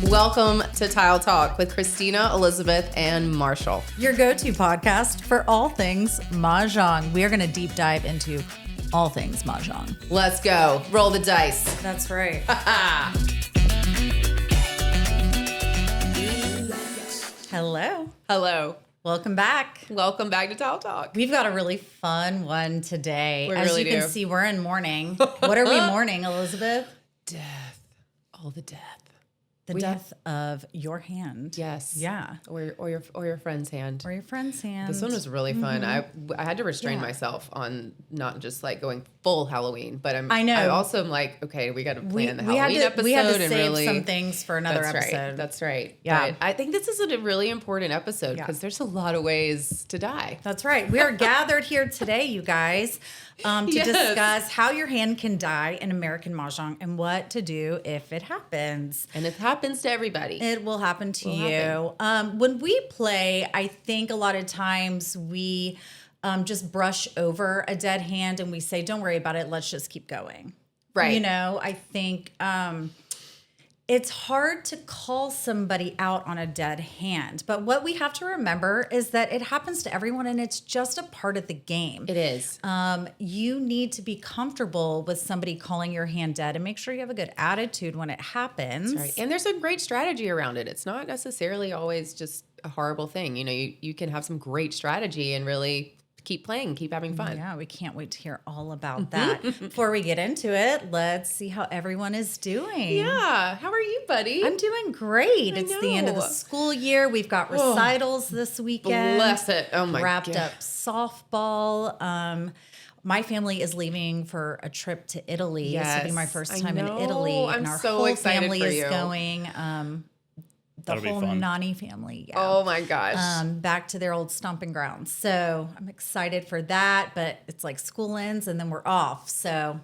Welcome to Tile Talk with Christina, Elizabeth, and Marshall. Your go-to podcast for all things Mahjong. We are going to deep dive into all things Mahjong. Let's go. Roll the dice. That's right. Hello. Hello. Welcome back. Welcome back to Tile Talk. We've got a really fun one today. We As really you do. can see, we're in mourning. What are we mourning, Elizabeth? Death. All the death. The death of your hand. Yes. Yeah. Or your friend's hand. Or your friend's hand. This one was really fun. I had to restrain Yeah. myself on not just like going full Halloween, but I know. I also am like, okay, we got to plan the Halloween episode. We had to and save really, some things for another that's episode. Right. That's right. Yeah. But I think this is a really important episode because there's a lot of ways to die. That's right. We are gathered here today, you guys, to Yes. discuss how your hand can die in American Mahjong and what to do if it happens. And it happens to everybody. It will happen to you. When we play, I think a lot of times we just brush over a dead hand and we say, don't worry about it. Let's just keep going. Right. You know, I think it's hard to call somebody out on a dead hand. But what we have to remember is that it happens to everyone and it's just a part of the game. It is. You need to be comfortable with somebody calling your hand dead and make sure you have a good attitude when it happens. Right. And there's a great strategy around it. It's not necessarily always just a horrible thing. You know, you can have some great strategy and really keep playing, keep having fun. Yeah, we can't wait to hear all about that. Before we get into it, let's see how everyone is doing. Yeah. How are you, buddy? I'm doing great. It's the end of the know. school year. We've got recitals this weekend. Bless it. Oh my Wrapped God. up softball. My family is leaving for a trip to Italy. This will be my Yes, first I time in know. Italy. I'm and our so whole excited family for is you. going. The That'll be whole fun. Nani family. Yeah. Oh my gosh. Back to their old stomping grounds. So I'm excited for that, but it's like school ends and then we're off. So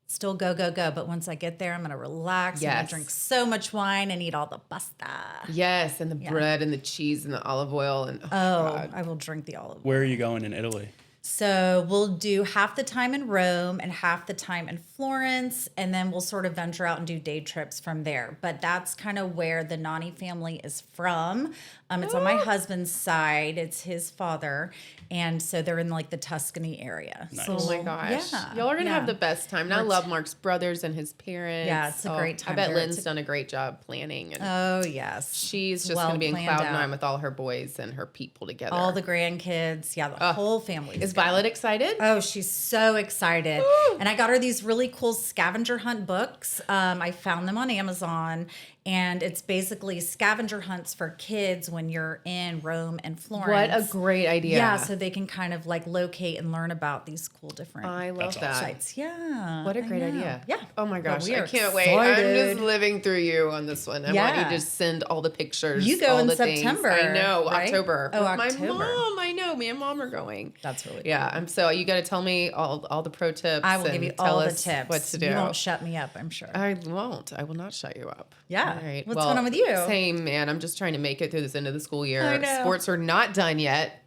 still go. But once I get there, I'm going to relax. I'm going Yes. to drink so much wine and eat all the pasta. Yes, and the bread and the cheese and the olive oil and Oh, God. I will drink the olive oil. Where are you going in Italy? So we'll do half the time in Rome and half the time in Florence, and then we'll sort of venture out and do day trips from there. But that's kind of where the Nani family is from. It's on my husband's side. It's his father. And so they're in like the Tuscany area. Nice. So, Oh my gosh. yeah, Y'all are going to yeah. have the best time. And I love Mark's brothers and his parents. Yeah, it's a great time I bet there. Lynn's It's done a great job planning. And Oh, yes. she's just well going to be in planned cloud out. nine with all her boys and her people together. All the grandkids. Yeah, the whole family. Is Violet excited? Oh, she's so excited. Woo! And I got her these really cool scavenger hunt books. I found them on Amazon. And it's basically scavenger hunts for kids when you're in Rome and Florence. What a great idea. Yeah, so they can kind of like locate and learn about these cool different I love That's that. awesome. sites. Yeah. What a I great know. idea. Yeah. Oh my gosh. we I are can't wait. I'm excited. just living through you on this one. I want Yeah. you to send all the pictures. You go all in the things. September, I know. right? October. Oh, With October. My mom. I know. Me and mom are going. That's really Yeah. cool. I'm so you got to tell me all the pro tips. I will give and you tell all the us tips. What to do. You won't shut me up, I'm sure. I won't. I will not shut you up. Yeah. All right. What's going on with you? Same, man. I'm just trying to make it through this end of the school year. I know. Sports are not done yet.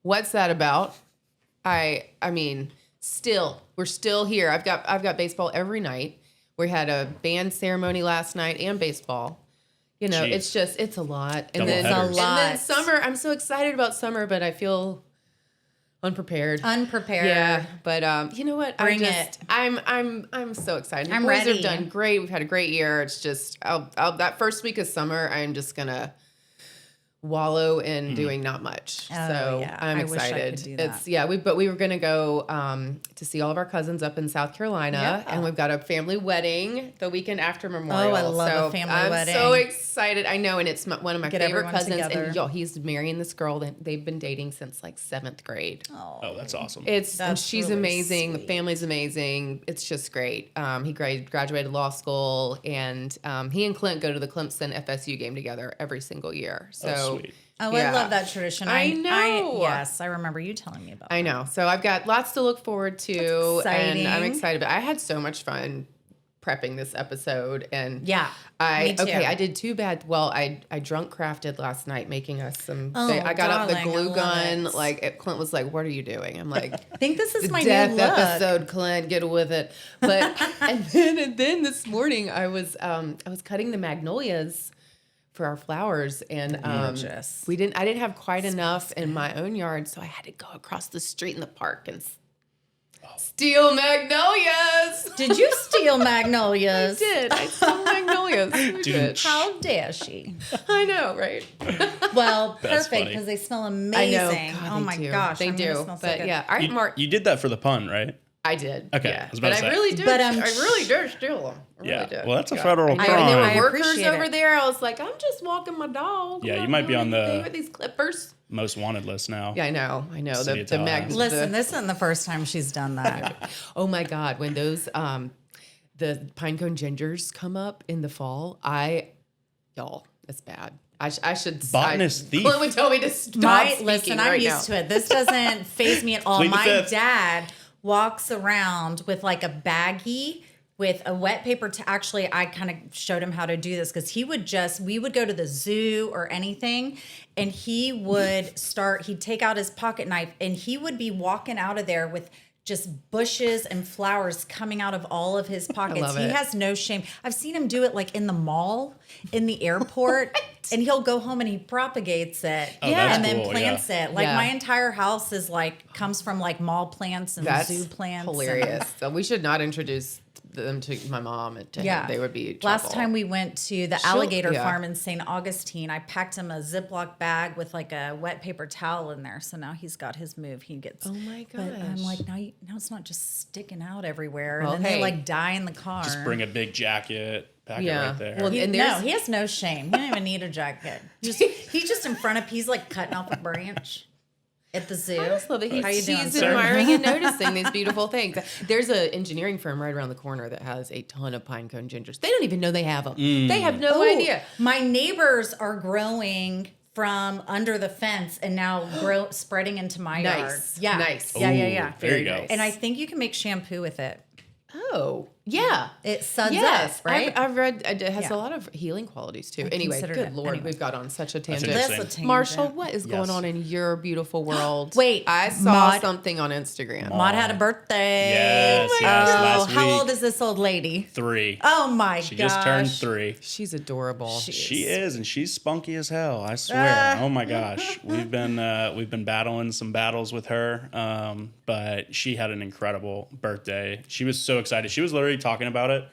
What's that about? I mean, we're still here. I've got baseball every night. We had a band ceremony last night and baseball. You know, Jeez. it's a lot. Double then headers. and then summer. I'm so excited about summer, but I feel unprepared. Unprepared. Yeah, but you know what? Bring it. I'm so excited. The I'm boys ready. have done great. We've had a great year. It's just that first week of summer, I'm just gonna wallow in doing not much. Oh, So yeah. I'm I wish I excited. could do that. It's but we were gonna go to see all of our cousins up in South Carolina, Yeah. and we've got a family wedding the weekend after Memorial. Oh, I love a So family I'm wedding. so excited. I know, and it's one of my Get favorite everyone cousins. together. And y'all, he's marrying this girl that they've been dating since like 7th grade. Oh, that's awesome. And That's she's really amazing. sweet. The family's amazing. It's just great. He graduated law school, and he and Clint go to the Clemson FSU game together every single year. So Oh, sweet. Oh, yeah. I love that tradition. I know. Yes, I remember you telling me about I know. So I've got lots to look forward to, That's exciting. and I'm excited. But I had so much fun prepping this episode, and Yeah, me too. I did too bad. Well, I drunk crafted last night, making us some. Oh, I got out the darling, I glue love gun. it. Like Clint was like, "What are you doing?" I'm like, I think this is my death new look. episode, Clint, get with it. But and then this morning I was cutting the magnolias for our flowers, and Gorgeous. I didn't have quite enough in my own yard, so I had to go across the street in the park and steal magnolias. Did you steal magnolias? I stole magnolias. I did. How dare she? I know, right? Well, That's perfect funny. because they smell I amazing. know. God, Oh they my do. gosh, they I'm gonna do. smell so But good. yeah, all right, Mark. You did that for the pun, right? I did. Okay, yeah. I was about but to I say. really did. But, I really did steal them. I Yeah. really did. Well, that's a federal And crime. there I were workers appreciate over it. there. I was like, I'm just walking my dog. Yeah, I'm you not might be doing on the- anything with these clippers. Most wanted list now. Yeah, I know. City of Tallahassee. Listen, this isn't the first time she's done that. Oh my God, when those the pinecone gingers come up in the fall, y'all, it's bad. I should. Botanist thief. Clint would tell me to stop speaking Listen, I'm right used now. to it. This doesn't faze me at all. Plead the My fifth. dad walks around with like a baggie with a wet paper. Actually, I kind of showed him how to do this because we would go to the zoo or anything, and he'd take out his pocket knife and he would be walking out of there with just bushes and flowers coming out of all of his pockets. love He it. has no shame. I've seen him do it like in the mall, in the airport, and he'll go home and he propagates it. Oh, that's and then cool, plants it. Like Yeah. my entire house is like comes from like mall plants and That's zoo plants. and- hilarious. So we should not introduce them to my mom and to him. They would be in Last trouble. time we went to the alligator yeah. farm in St. Augustine, I packed him a Ziploc bag with like a wet paper towel in there. So now he's got his move. He gets. Oh my But I'm gosh. like, now it's not just sticking out everywhere, Well, and then hey. they like die in the car. Just bring a big jacket, pack Yeah. it right there. Well, He, and no, there's- he has no shame. He don't even need a jacket. He's just in front of. He's like cutting off a branch at the zoo. I just love that How you doing, he's sir? admiring and noticing these beautiful things. There's an engineering firm right around the corner that has a ton of pinecone gingers. They don't even know they have them. They have no Ooh, idea. My neighbors are growing from under the fence and now spreading into my yard. Nice. Yeah. Nice. Yeah, yeah, Ooh, yeah. there you go. nice. And I think you can make shampoo with it. Oh, yeah. It suds Yes, up, right? I've read it has Yeah. a lot of healing qualities too. Anyway, considered good it. Lord, Anyway. we've got on such a tangent. interesting. That's a tangent. Marshall, what is going Yes. on in your beautiful world? Wait, I saw Maud- something on Instagram. Maud had a birthday. Yes, Oh, yes, last how week. old is this old lady? 3. Oh my She gosh. just turned 3. She's adorable. She is, and she's spunky as hell. I swear. Oh my gosh, we've been battling some battles with her, but she had an incredible birthday. She was so excited. She was literally talking about it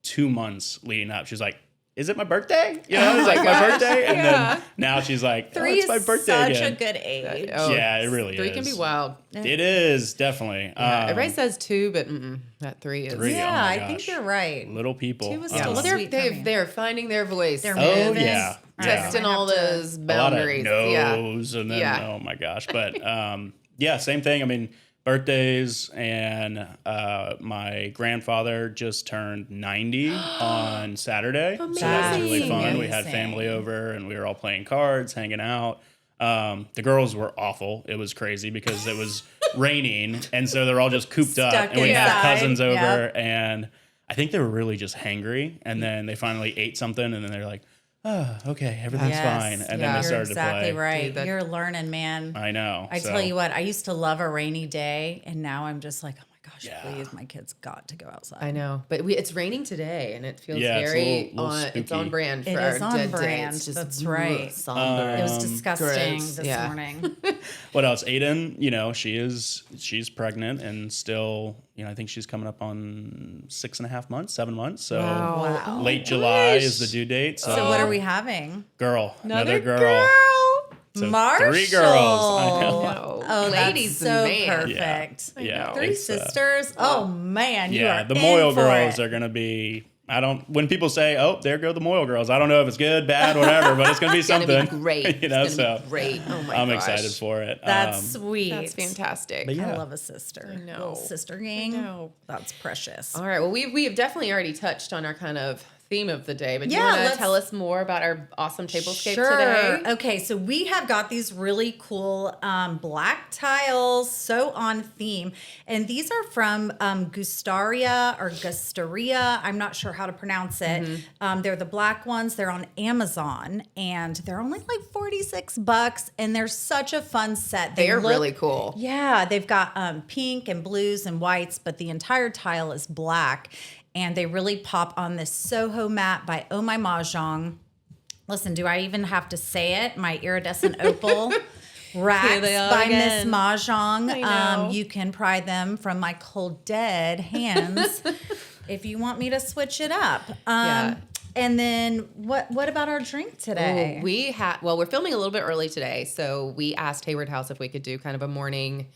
2 months leading up. She's like, "Is it my birthday?" You know, it's like my birthday, and Yeah. then now she's like, "Oh, 3 it's my is birthday such again." a good age. Yeah, it really 3 is. can be wild. It is definitely. Everybody says 2, but that 3 is. 3. Yeah, Oh my I think gosh. you're right. Little people. She was Yeah, still well, sweet for me. they're finding their voice. They're Oh moving. yeah, testing Yeah. all Might have to- those a lot boundaries. of Yeah. no's and then Yeah. oh my gosh, but yeah, same thing. I mean, birthdays, and my grandfather just turned 90 on Saturday, so that was really fun. We had Amazing. family over and we were all playing cards, hanging out. The girls were awful. It was crazy because it was raining, and so they're all just cooped up, Stuck and we had inside. cousins over, Yep. and I think they were really just hangry, and then they finally ate something, and then they're like, "Oh, okay, everything's Yes. fine," and then Yeah. they You're started exactly to play. right. Dude, that- You're learning, man. I know. I so- tell you what, I used to love a rainy day, and now I'm just like, oh my gosh, Yeah. please, my kids got to go outside. I know, but it's raining today, and it feels Yeah, it's a very little on. It's on spooky. brand for It our is on dead day. brand. It's just That's right. somber. It was disgusting gross. this Yeah. morning. What else? Aiden, she's pregnant and still, I think she's coming up on 6.5 months, 7 months. So Wow. late July is the due date. So, So what are we having? another girl. So Marshall. 3 girls. I know. No. Oh, Ladies that's so and man. perfect. Yeah. 3 it's, sisters. Oh man, you Yeah, are the in Moyle for girls it. are going to be. When people say, "Oh, there go the Moyle girls," I don't know if it's good, bad, whatever, but it's going to be It's gonna something. be great. You know, It's gonna so be great. Oh my I'm gosh. excited for it. That's sweet. That's fantastic. But yeah. I love a sister. know. Little sister gang. know. That's precious. All right. Well, we have definitely already touched on our kind of theme of the day, but do Yeah, you want to let's- tell us more about our awesome tablescape Sure. today? Okay, so we have got these really cool black tiles, so on theme. And these are from Gustaria or Gustaria. I'm not sure how to pronounce it. They're the black ones. They're on Amazon, and they're only like $46. And they're such a fun set. They're look- really cool. Yeah, they've got pink and blues and whites, but the entire tile is black. And they really pop on this Soho mat by Oh My Mahjong. Listen, do I even have to say it? My iridescent opal racks they are by again. Miss Mahjong. I know. You can pry them from my cold dead hands if you want me to switch it up. Yeah. And then what about our drink today? We're filming a little bit early today, so we asked Hayward House if we could do kind of a morning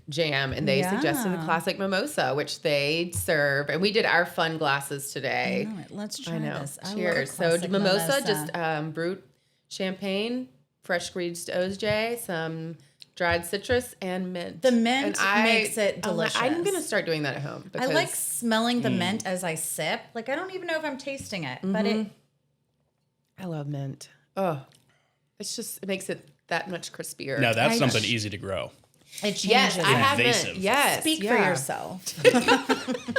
jam, and they suggested the Yeah. classic mimosa, which they serve, and we did our fun glasses today. All right, let's try I know. this. I love Cheers. So classic mimosa, just brut champagne, fresh squeezed OJ, some dried citrus, and mint. The mint And makes it delicious. I'm gonna start doing that at home. I like because smelling the mint as I sip. Like, I don't even know if I'm tasting it, but it. I love mint. Oh, it makes it that much crispier. No, that's I- something easy to grow. It changes. Yes, I it. have Invasive. mint. Yes, Speak for yeah. yourself.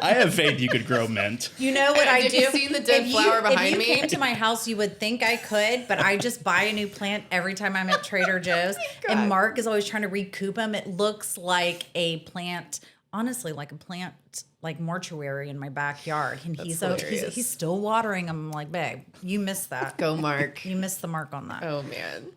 I have faith you could grow mint. You know what I Have do? you seen the dead flower behind if me? you came to my house, you would think I could, but I just buy a new plant every time I'm at Trader Joe's. God. And Mark is always trying to recoup them. It looks like a plant, honestly, like a plant, like mortuary in my backyard. And he's hilarious. still watering them. I'm like, babe, you missed that. Go, Mark. You missed the mark on that. Oh man.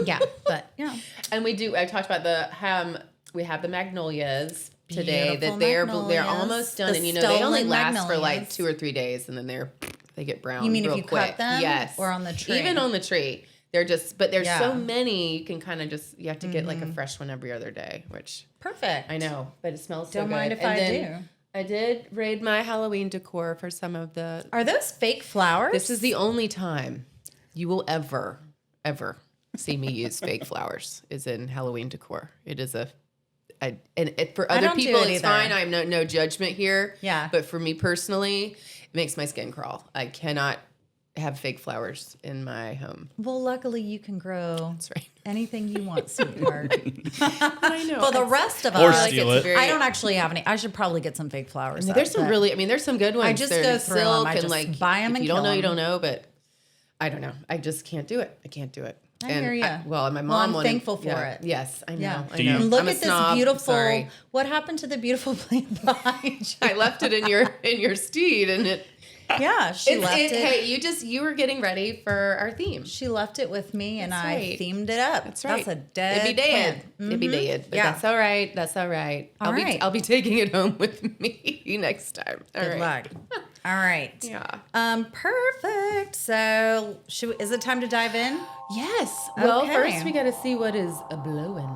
Yeah, but yeah. And I talked about we have the magnolias today Beautiful that they're magnolias. almost done, The and they only stolen last for like magnolias. 2 or 3 days, and then they get brown. You mean if real you quick. cut them? Yes, Or on the tree? Even on the tree, but there's so Yeah. many. You can kind of you have to get like a fresh one every other day, which Perfect. I know, but it smells so Don't good. mind if And I then do. I did raid my Halloween decor for some of the. Are those fake flowers? This is the only time you will ever see me use fake flowers is in Halloween decor. It is for other don't do people it it's either. fine. I'm no judgment here. Yeah. But for me personally, it makes my skin crawl. I cannot have fake flowers in my home. Well, luckily you can grow That's right. anything you want, sweetheart. I know. For the rest of Or us, steal it. I don't actually have any. I should probably get some fake flowers. There's though, some but really. There's some good ones. I just They're go through 'em. silk I and just like buy 'em if and you don't kill know, you 'em. don't know. But I don't know. I just can't do it. I can't do it. I hear ya. And my Well, mom I'm wanted- thankful for yeah, it. Yes, I know. Yeah. I Do know. you- And look I'm a at this snob. beautiful. Sorry. What happened to the beautiful plant behind you? I left it in your steed, and it. Yeah, she left it. Hey, you were getting ready for our theme. She left it with me, and That's I right. themed it up. That's right. That's a dead. It'd be dead. plant. It'd be dead. But Yeah. that's all right. That's all right. All right. I'll be taking it home with me next time. All Good right. luck. All right. Yeah. Perfect. So, is it time to dive in? Yes. Well, Okay. first we got to see what is a blowing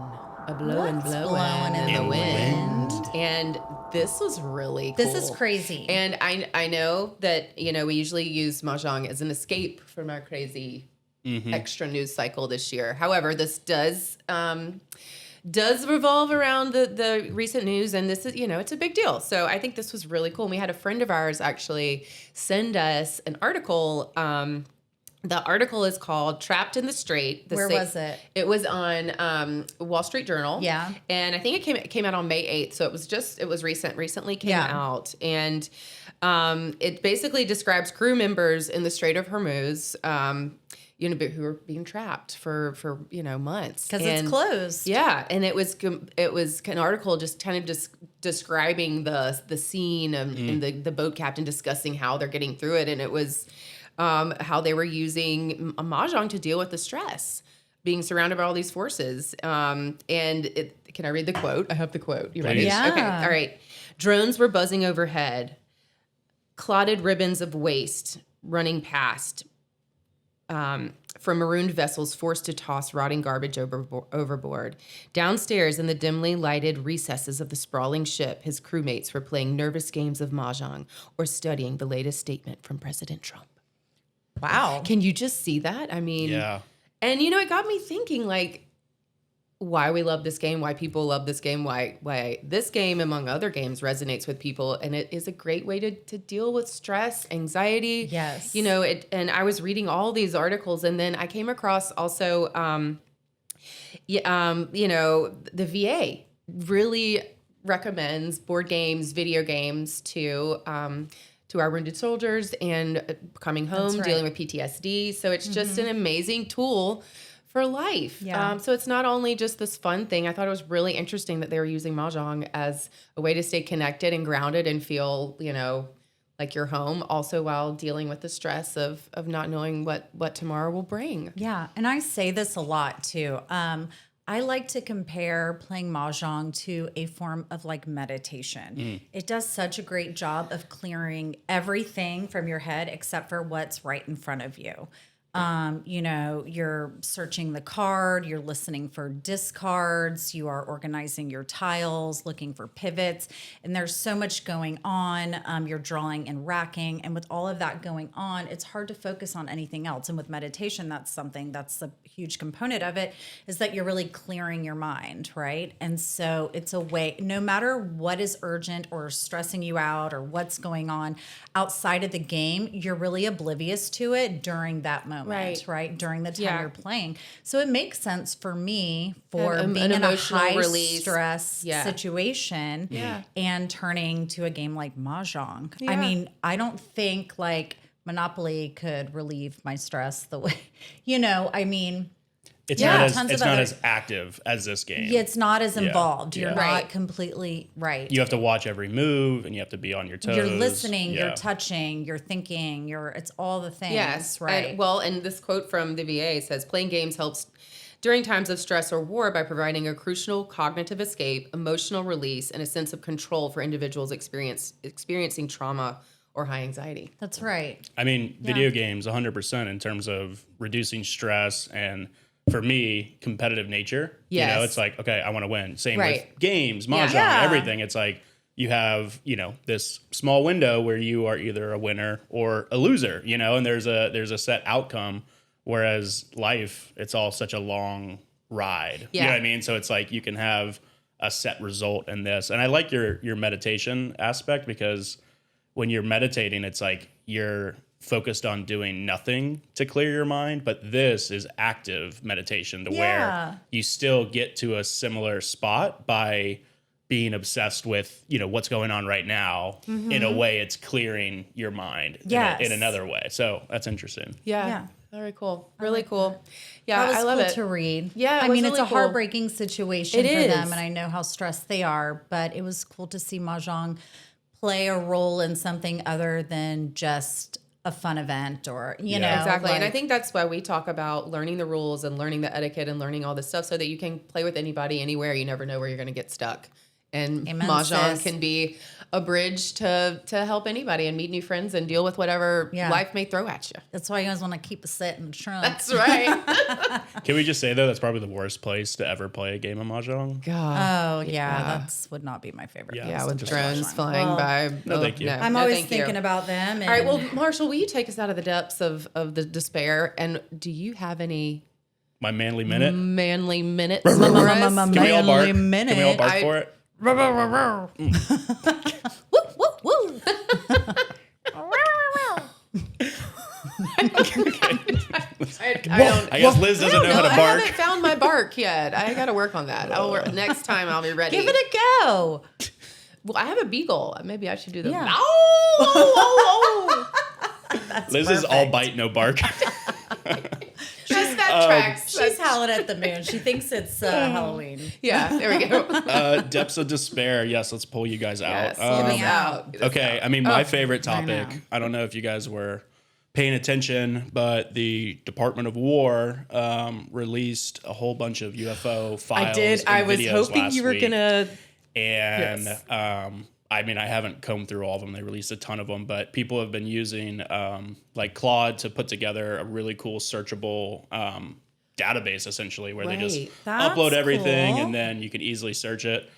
What's blowing in the wind? And this was really cool. This is crazy. And I know that, we usually use Mahjong as an escape from our crazy extra news cycle this year. However, this does revolve around the recent news, and this is, it's a big deal. So I think this was really cool. And we had a friend of ours actually send us an article. The article is called "Trapped in the Strait." Where was it? It was on Wall Street Journal. Yeah. And I think it came out on May 8th. So it was recently came Yeah. out. And it basically describes crew members in the Strait of Hormuz, who are being trapped for months. Because it's closed. Yeah. And it was an article just kind of just describing the scene and the boat captain discussing how they're getting through it. And it was how they were using a Mahjong to deal with the stress, being surrounded by all these forces. Can I read the quote? I have the quote. You ready? Please. Yeah. Okay. All right. Drones were buzzing overhead. Clotted ribbons of waste running past from marooned vessels forced to toss rotting garbage overboard. Downstairs in the dimly lighted recesses of the sprawling ship, his crewmates were playing nervous games of Mahjong or studying the latest statement from President Trump. Wow. Can you just see that? I mean, Yeah. and it got me thinking, like, why we love this game, why people love this game, why this game, among other games, resonates with people. And it is a great way to deal with stress, anxiety. Yes. You know, and I was reading all these articles, and then I came across also, you know, the VA really recommends board games, video games to our wounded soldiers and coming home, dealing with PTSD. So it's just an amazing tool for life. Yeah. So it's not only just this fun thing. I thought it was really interesting that they were using Mahjong as a way to stay connected and grounded and feel, you know, like you're home, also while dealing with the stress of not knowing what tomorrow will bring. Yeah. And I say this a lot too. I like to compare playing Mahjong to a form of like meditation. It does such a great job of clearing everything from your head except for what's right in front of you. You know, you're searching the card, you're listening for discards, you are organizing your tiles, looking for pivots, and there's so much going on. You're drawing and racking, and with all of that going on, it's hard to focus on anything else. And with meditation, that's a huge component of it, is that you're really clearing your mind, right? And so it's a way, no matter what is urgent or stressing you out or what's going on outside of the game, you're really oblivious to it during that moment. Right. During the time you're playing. So it makes sense for me for being in a high stress situation and turning to a game like Mahjong. Yeah. I mean, I don't think like Monopoly could relieve my stress the way, you know, I mean, it's not as active as this game. Yeah, it's not as involved. You're Right. not completely right. You have to watch every move and you have to be on your toes. You're listening, you're touching, you're thinking, it's all the things. Yes. Right. And this quote from the VA says, playing games helps during times of stress or war by providing a crucial cognitive escape, emotional release, and a sense of control for individuals experiencing trauma or high anxiety. That's right. I mean, video games 100% in terms of reducing stress and, for me, competitive nature. Yes. You know, it's like, okay, I want to win. Same Right. with games, Mahjong, Yeah. everything. It's like you have, you know, this small window where you are either a winner or a loser, you know, and there's a set outcome. Whereas life, it's all such a long ride. Yeah. You know what I mean? So it's like you can have a set result in this. And I like your meditation aspect, because when you're meditating, it's like you're focused on doing nothing to clear your mind, but this is active meditation to where you still get to a similar spot by being obsessed with, you know, what's going on right now. In a way, it's clearing your mind in another way. So that's interesting. Yeah. Very cool. Really cool. Yeah, That was I love cool it. to read. Yeah, I it was mean, it's really a cool. heartbreaking situation It for them, is. and I know how stressed they are, but it was cool to see Mahjong play a role in something other than just a fun event or, you know. Exactly. And I like- think that's why we talk about learning the rules and learning the etiquette and learning all this stuff so that you can play with anybody anywhere. You never know where you're going to get stuck. And Amen, Mahjong sis. can be a bridge to help anybody and meet new friends and deal with whatever life may throw at you. That's why you guys want to keep a set in the trunk. That's right. Can we just say, though, that's probably the worst place to ever play a game of Mahjong? God. Oh, yeah. That would not be my favorite. Yeah. place Yeah, to with play drones Mahjong. flying Well, by. No, thank you. I'm no, always thank you. thinking about them. And All right. Well, Marshall, will you take us out of the depths of the despair? And do you have any My manly minute? manly minutes? Can we all bark? Manly Can we all bark I- for it? Woo, woo, woo. I guess Liz doesn't know how to I bark. haven't found my bark yet. I got to work on that. Next time I'll be ready. Give it a go. Well, I have a beagle. Maybe I should do the. Yeah. Oh, Liz is all bite, no bark. just that tracks. She's howling at the moon. She thinks it's Halloween. Yeah, there we go. Depths of despair. Yes, let's pull you guys out. Yes, get us Yeah. out. Get us Okay, out. I mean, my favorite topic, know. I don't know if you guys were paying attention, but the Department of War released a whole bunch of UFO files. I did. and I was videos hoping last you were week. gonna. And Yes. I mean, I haven't combed through all of them. They released a ton of them, but people have been using like Claude to put together a really cool searchable database, essentially, where they just Right. That's upload everything cool. and then you can easily search it.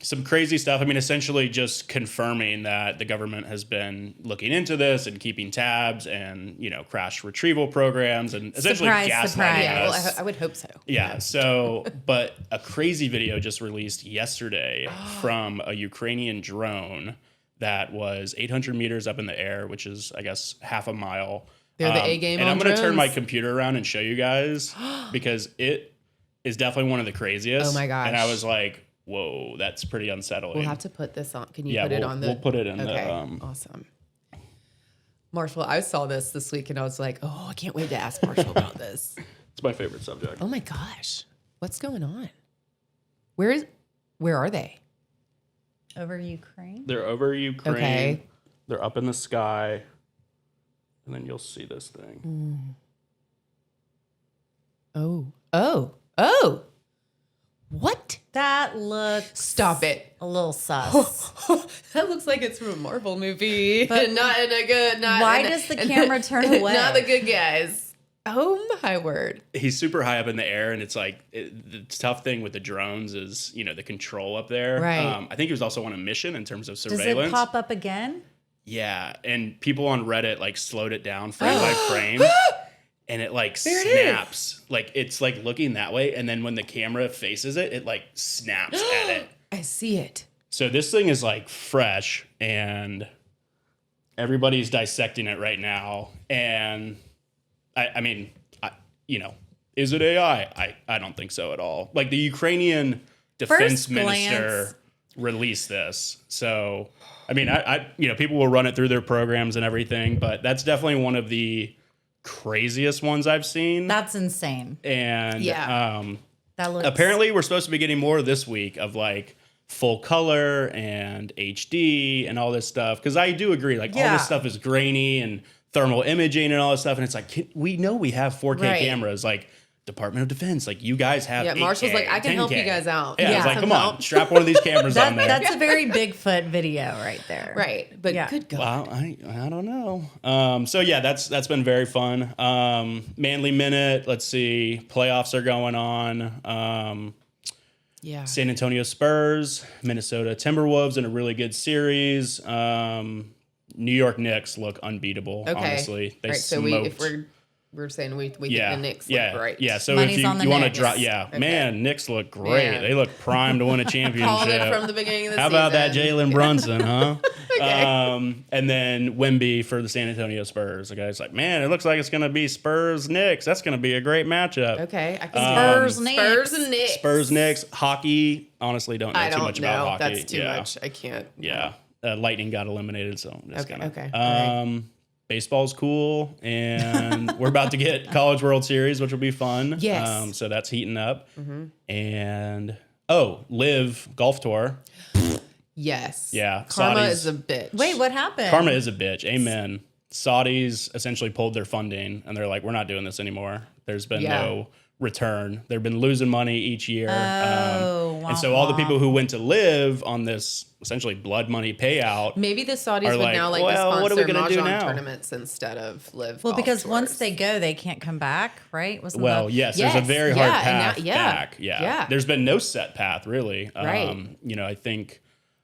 some crazy stuff. I mean, essentially just confirming that the government has been looking into this and keeping tabs and, crash retrieval programs and essentially gaslighting surprise. Yeah, well, us. I would hope so. Yeah. So, but a crazy video just released yesterday from a Ukrainian drone that was 800 meters up in the air, which is, I guess, half a mile. They're the A game And on I'm going to turn my drones. computer around and show you guys because it is definitely one of the craziest. Oh my gosh. And I was like, whoa, that's pretty unsettling. We'll have to put this on. Can you Yeah, put it on the? we'll put it in the, Okay, awesome. Marshall, I saw this week and I was like, oh, I can't wait to ask Marshall about this. It's my favorite subject. Oh my gosh, what's going on? Where are they? Over Ukraine. They're over Ukraine. Okay. They're up in the sky. And then you'll see this thing. Oh. What? That looks Stop it. a little sus. That looks like it's from a Marvel movie. But not in a good. Not why in a- does the camera turn away? Not the good guys. Oh my word. He's super high up in the air, and it's like the tough thing with the drones is the control up there. Right. I think he was also on a mission in terms of Does surveillance. it pop up again? Yeah, and people on Reddit like slowed it down frame by frame, and it like There it is. snaps. Like it's like looking that way, and then when the camera faces it, it like snaps at it. I see it. So this thing is like fresh, and everybody's dissecting it right now. And I mean, is it AI? I don't think so at all. Like the Ukrainian defense First minister glance. released this. So, I mean, I people will run it through their programs and everything, but that's definitely one of the craziest ones I've seen. That's insane. And Yeah. That looks apparently we're supposed to be getting more this week of like full color and HD and all this stuff. Because I do agree, like all Yeah. this stuff is grainy and thermal imaging and all this stuff. And it's like, we know we have 4K Right. cameras, like Department of Defense, like you guys have. Yeah, Marshall's 8K, like, I can help 10K. you guys out. Yeah, Yeah. it's like, Some come on, help. strap one of these cameras on there. That's a very Bigfoot video right there. Right. But Yeah. good God. Well, I don't know. So yeah, that's been very fun. Manly Minute. Let's see, playoffs are going on. Yeah. San Antonio Spurs, Minnesota Timberwolves in a really good series. New York Knicks look unbeatable. Okay. Honestly, they All right. So smoked. if we're saying we think yeah, the Knicks yeah, look great. yeah. So Money's if on the you want to Knicks. drop, yeah, Okay. man, Knicks look great. Man. They look primed to win a Calling championship. it from the beginning of the How season. about that Jalen Brunson, huh? Okay. And then Wemby for the San Antonio Spurs. The guy's like, man, it looks like it's going to be Spurs Knicks. That's going to be a great matchup. Okay. I can Spurs, Knicks. Spurs and Knicks. Spurs Knicks hockey. Honestly, don't know I too don't much know. about hockey. That's too yeah. much. I can't. Yeah, Lightning got eliminated, so I'm just Okay, gonna. okay, all right. Baseball's cool, and we're about to get College World Series, which will be fun. Yes. So that's heating up, and Live Golf Tour. Yes. Yeah, Karma Saudis- is a bitch. Wait, what happened? Karma is a bitch. Amen. Saudis essentially pulled their funding, and they're like, "We're not doing this anymore." There's been Yeah. no return. They've been losing money each year, Oh, and so all the people who went to Live on this essentially blood money payout. Maybe the Saudis Are would like, now like well, to what are we sponsor gonna do Mahjong now? tournaments instead of live. Well, golf because once tours. they go, they can't come back, right? Wasn't Well, that- yes, there's a Yes, very yeah, hard and now- path yeah, back. Yeah. yeah. There's been no set path really. Right. I think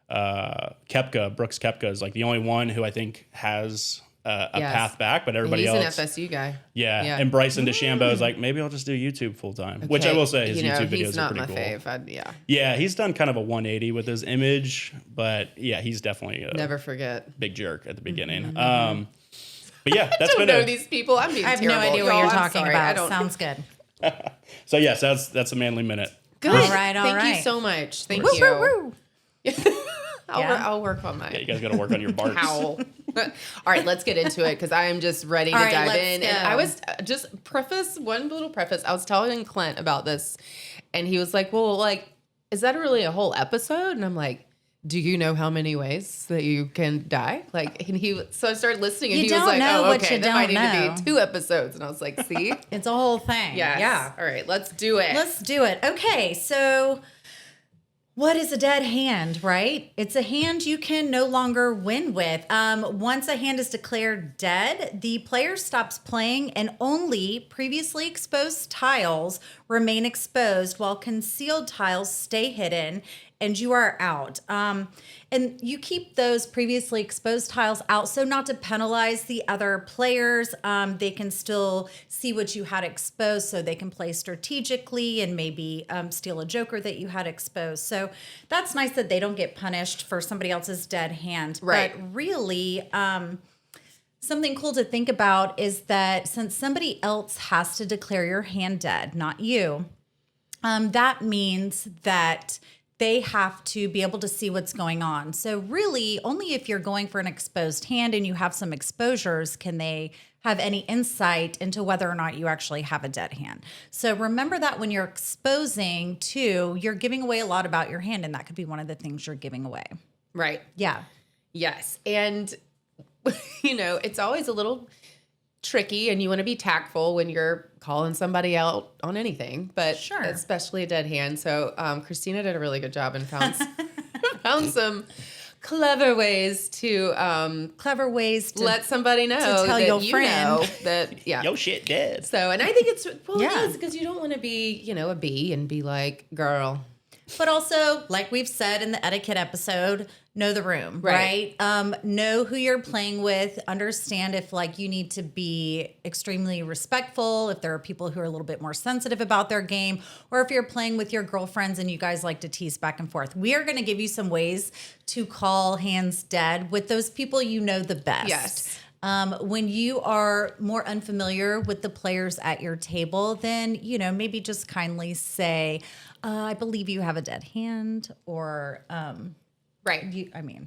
Brooks Koepka is like the only one who I think has a Yes. path back, but everybody he's else. an FSU guy. Yeah. Yeah. And Bryson DeChambeau is like, maybe I'll just do YouTube full time, which I Okay. will say his YouTube videos he's are not pretty my cool. fave. Yeah, Yeah, he's done kind of a 180 with his image, but yeah, he's definitely a never forget. big jerk at the beginning. But yeah, that's I don't been know a, these people. I'm being I have no terrible. idea what Y'all, you're I'm talking sorry. I about. don't. Sounds good. so yes, that's a Manly Minute. Good. All right, all Thank you right. so much. Thank Woo, you. woo, woo. I'll work on Yeah, my you guys got to work on your barks. howl. All right, let's get into it because I am just ready to All right, dive let's in. go. And I was just one little preface. I was telling Clint about this, and he was like, "Well, like, is that really a whole episode?" And I'm like, "Do you know how many ways that you can die?" Like, and so I started listening, and You he was don't like, know "Oh, what okay, you that might don't need know. to be 2 episodes." And I was like, "See, It's a whole thing. yes. Yeah. All right, let's do it. Let's do it. Okay, so what is a dead hand, right? It's a hand you can no longer win with. Once a hand is declared dead, the player stops playing and only previously exposed tiles remain exposed while concealed tiles stay hidden. and you are out. And you keep those previously exposed tiles out, so not to penalize the other players. They can still see what you had exposed, so they can play strategically and maybe steal a joker that you had exposed. So that's nice that they don't get punished for somebody else's dead hand. Right. But really, something cool to think about is that since somebody else has to declare your hand dead, not you, that means that they have to be able to see what's going on. So really, only if you're going for an exposed hand and you have some exposures can they have any insight into whether or not you actually have a dead hand. So remember that when you're exposing too, you're giving away a lot about your hand, and that could be one of the things you're giving away. Right. Yeah. Yes. And, it's always a little tricky, and you want to be tactful when you're calling somebody out on anything, but Sure. especially a dead hand. So Christina did a really good job and found some clever ways to let somebody know tell that your you friend. know that Yo shit dead. So, and I think it's Yeah. it is because you don't want to be a bee and be like, girl. But also, like we've said in the etiquette episode, know the room, Right. right? Know who you're playing with. Understand if you need to be extremely respectful, if there are people who are a little bit more sensitive about their game, or if you're playing with your girlfriends and you guys like to tease back and forth. We are going to give you some ways to call hands dead with those people you know the best. Yes. When you are more unfamiliar with the players at your table, then, maybe just kindly say, I believe you have a dead hand, or, Right.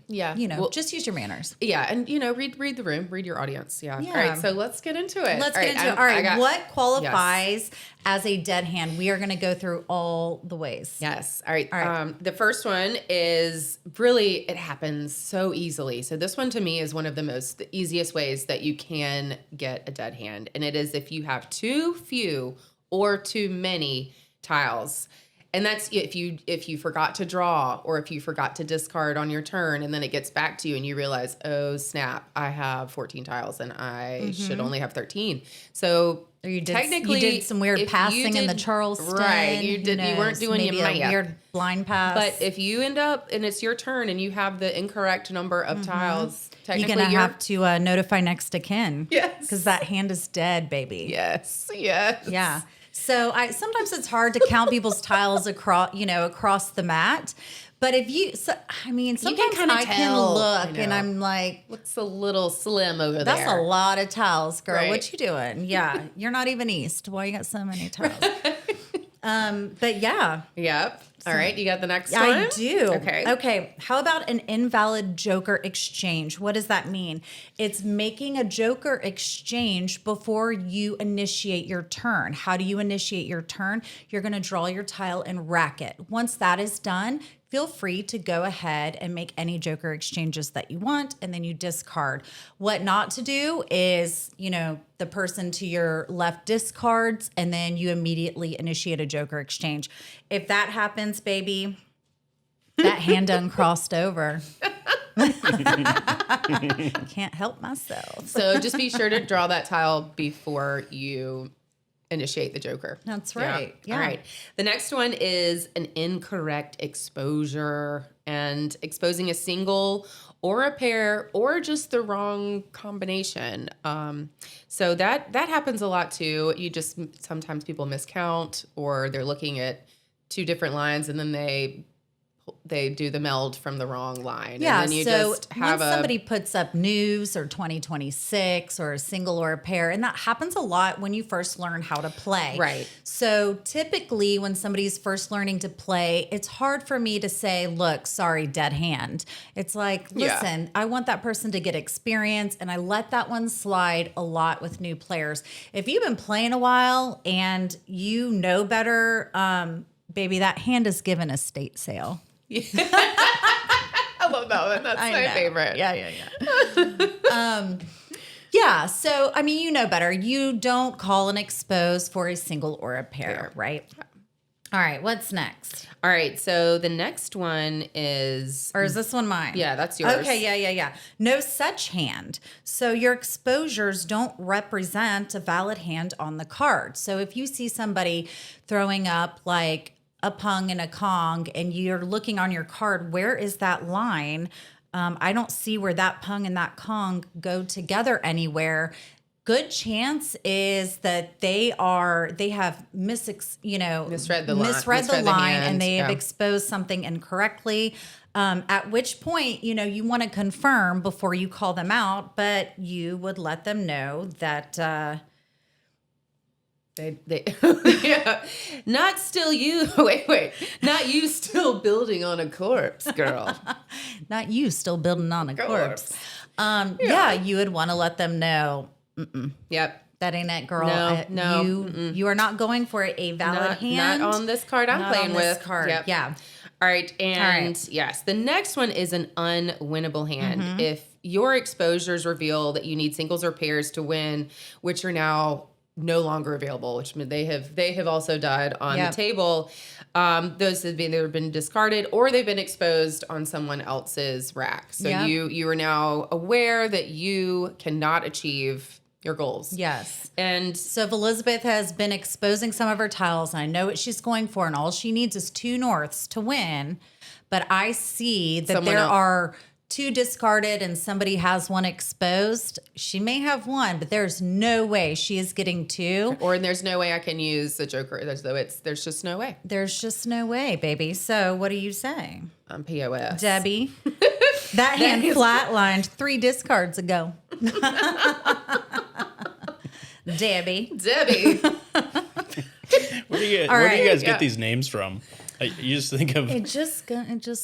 Yeah. Well, just use your manners. Yeah. And, read the room, read your audience. Yeah. Yeah. All right. So let's get into it. Let's get into it. All right. What qualifies Yes. as a dead hand? We are going to go through all the ways. Yes. All right. All right. The first one is really, it happens so easily. So this one to me is one of the easiest ways that you can get a dead hand. And it is if you have too few or too many tiles. And that's if you forgot to draw, or if you forgot to discard on your turn, and then it gets back to you and you realize, oh snap, I have 14 tiles and I should only have 13. So Or you did, technically, you did some weird if passing you in the did- Charleston. right? You weren't doing maybe your a math. weird blind pass. But if you end up and it's your turn and you have the incorrect number of tiles, you're technically going to have to notify next of kin. Yes. Because that hand is dead, baby. Yes. Yeah. So sometimes it's hard to count people's tiles across the mat. But sometimes kinda I can tell, look I know. and I'm like, Looks a little slim over that's there. a lot of tiles, girl. Right. What you doing? Yeah. You're not even east. Why you got so many tiles? But yeah. Yep. All right. You got the next one? I do. Okay. Okay. How about an invalid joker exchange? What does that mean? It's making a joker exchange before you initiate your turn. How do you initiate your turn? You're going to draw your tile and rack it. Once that is done, feel free to go ahead and make any joker exchanges that you want, and then you discard. What not to do is, the person to your left discards, and then you immediately initiate a joker exchange. If that happens, baby, that hand done crossed over. Can't help myself. So just be sure to draw that tile before you initiate the joker. That's right. Yeah. All right. The next one is an incorrect exposure, and exposing a single or a pair or just the wrong combination. So that happens a lot too. Sometimes people miscount, or they're looking at two different lines and then they do the meld from the wrong line. Yeah, and then you so just have when somebody puts up news or 2026 or a single or a pair, and that happens a lot when you first learn how to play. Right. So typically when somebody's first learning to play, it's hard for me to say, look, sorry, dead hand. It's like, Yeah. listen, I want that person to get experience, and I let that one slide a lot with new players. If you've been playing a while and you know better, baby, that hand is given a state sale. I love that one. That's my favorite. Yeah. Yeah. So, you know better. You don't call and expose for a single or a pair, right? All right. What's next? All right. So the next one is, Or is this one mine? yeah, that's yours. Okay. Yeah. No such hand. So your exposures don't represent a valid hand on the card. So if you see somebody throwing up like a pung and a Kong and you're looking on your card, where is that line? I don't see where that pung and that Kong go together anywhere. Good chance is that they have misread the line hand. and they have exposed something incorrectly. At which point, you want to confirm before you call them out, but you would let them know that they yeah, not still you. Wait, not you still building on a corpse, girl. not you still building on a corpse. Yeah, you would want to let them know. Yep. That ain't it, girl. No, you are not going for a valid hand. Not on this card I'm playing with. This card. Yep. Yeah. All right. And yes, the next one is an unwinnable hand. If your exposures reveal that you need singles or pairs to win, which are now no longer available, which they have also died on the table. Those have either been discarded or they've been exposed on someone else's rack. So you are now aware that you cannot achieve your goals. Yes. And so if Elizabeth has been exposing some of her tiles, and I know what she's going for, and all she needs is 2 norths to win, but I see that there are 2 discarded and somebody has 1 exposed, she may have 1, but there's no way she is getting 2. Or there's no way I can use the Joker. There's just no way. There's just no way, baby. So what do you say? I'm POS. Debbie. That hand flatlined 3 discards ago. Debbie. Where do you guys get these names from? You just think of it. Just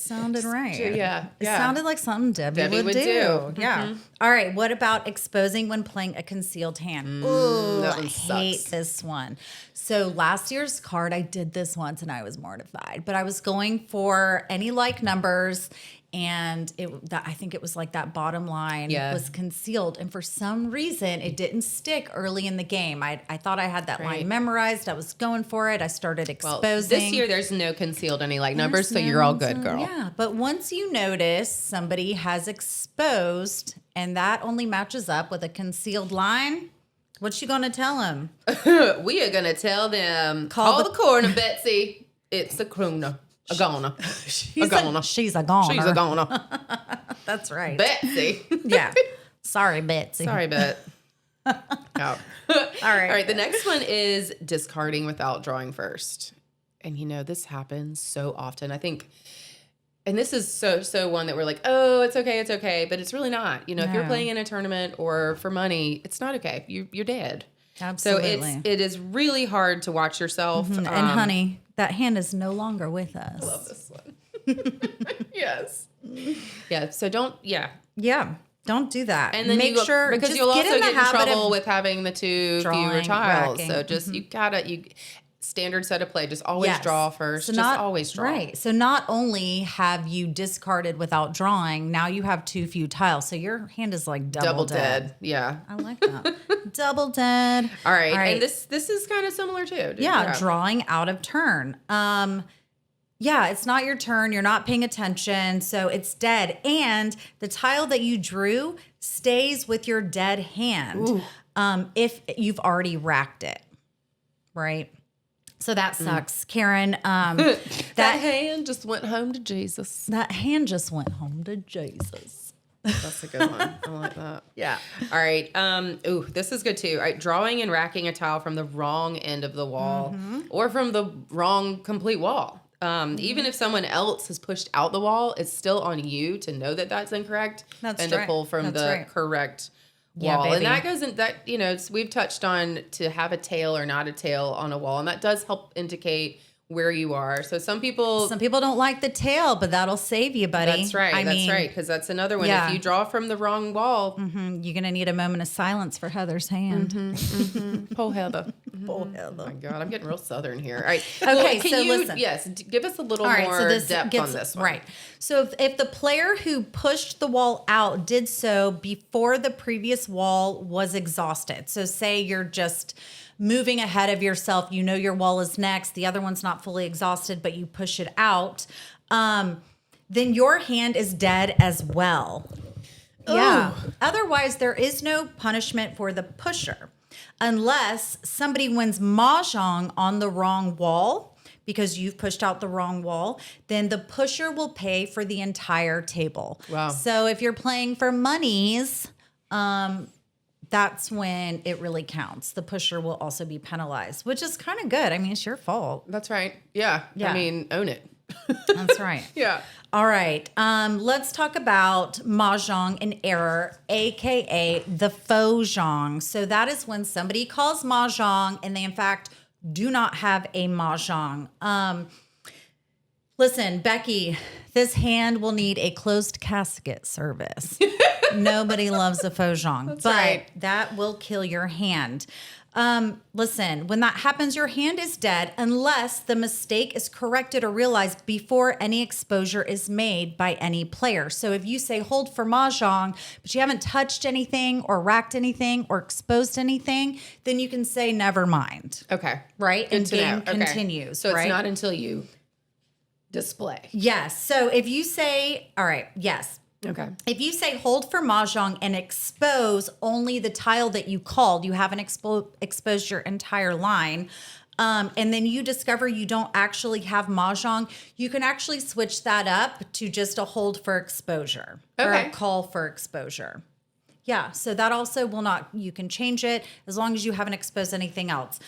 sounded right. Yeah, it sounded like something Debbie would do. Yeah. All right. What about exposing when playing a concealed hand? Ooh, that one I sucks. hate this one. So last year's card, I did this once and I was mortified. But I was going for any like numbers. And I think it was like that bottom line was concealed. And for some reason, it didn't stick early in the game. I thought I had that line memorized. I was going for it. I started exposing. Well, this year, there's no concealed any like numbers, so you're all good, girl. Yeah, but once you notice somebody has exposed and that only matches up with a concealed line, what you going to tell them? We are going to tell them, call the coroner, Betsy. It's a crooner. A goner. She's a goner. She's a goner. That's right. Betsy. Yeah. Sorry, Betsy. Sorry, Bet. Oh. All right. All right. The next one is discarding without drawing first. And this happens so often. I think, and this is so one that we're like, oh, it's okay. But it's really not. If you're playing in a tournament or for money, it's not okay. You're dead. Absolutely. So it is really hard to watch yourself. And honey, that hand is no longer with us. I love this one. Yes. Yeah. So don't. Yeah. Don't do that. And then make sure because just you'll also get in trouble of with having the 2 fewer tiles. So just you standard set of play. Just always draw first. So always draw. Right. So not only have you discarded without drawing, now you have 2 few tiles. So your hand is like double dead. Yeah. I like that. Double dead. All right. And this is kind of similar too. Drawing out of turn. It's not your turn. You're not paying attention. So it's dead. And the tile that you drew stays with your dead hand if you've already racked it. Right? So that sucks. Karen, that hand just went home to Jesus. That hand just went home to Jesus. That's a good one. I like that. Yeah. All right. This is good too. All right. Drawing and racking a tile from the wrong end of the wall or from the wrong complete wall. Even if someone else has pushed out the wall, it's still on you to know that that's incorrect to pull from the correct wall. Baby. And that goes in that, we've touched on to have a tail or not a tail on a wall. And that does help indicate where you are. So some people don't like the tail, but that'll save you, buddy. That's right. That's right. Because that's another one. If you draw from the wrong wall, you're going to need a moment of silence for Heather's hand. Poor Heather. Poor Heather. Oh my God, I'm getting real Southern here. All right. Okay. Can you, listen. Yes. Give us a little more depth on this one. Right. So if the player who pushed the wall out did so before the previous wall was exhausted. So say you're just moving ahead of yourself, your wall is next, the other one's not fully exhausted, but you push it out, then your hand is dead as well. Ooh. Yeah. Otherwise, there is no punishment for the pusher unless somebody wins Mahjong on the wrong wall because you've pushed out the wrong wall, then the pusher will pay for the entire table. Wow. So if you're playing for monies, that's when it really counts. The pusher will also be penalized, which is kind of good. I mean, it's your fault. That's right. Yeah. Yeah. I mean, own it. That's right. Yeah. All right. Let's talk about Mahjong in error, aka the faux zhong. So that is when somebody calls Mahjong and they in fact do not have a Mahjong. Listen, Becky, this hand will need a closed casket service. Nobody loves a faux zhong, but right. that will kill your hand. Listen, when that happens, your hand is dead unless the mistake is corrected or realized before any exposure is made by any player. So if you say hold for Mahjong, but you haven't touched anything or racked anything or exposed anything, then you can say never mind. Okay. Right? Good And to game know. Okay. continues. So right? it's not until you display. Yes. So if you say, all right, yes. Okay. If you say hold for Mahjong and expose only the tile that you called, you haven't exposed your entire line, and then you discover you don't actually have Mahjong, you can actually switch that up to just a hold for exposure or Okay. a call for exposure. Yeah, so that also will not, you can change it as long as you haven't exposed anything else.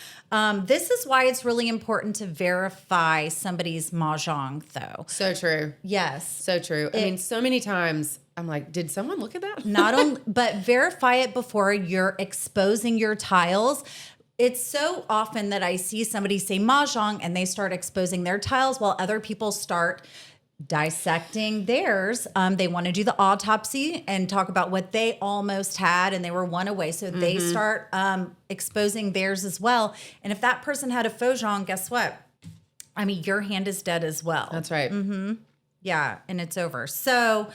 This is why it's really important to verify somebody's Mahjong, though. So true. Yes. So true. I mean, so many times I'm like, did someone look at that? Not only, but verify it before you're exposing your tiles. It's so often that I see somebody say Mahjong and they start exposing their tiles while other people start dissecting theirs. They want to do the autopsy and talk about what they almost had and they were one away. So they start exposing theirs as well. And if that person had a faux zhong, guess what? I mean, your hand is dead as well. That's right. Yeah, and it's over. So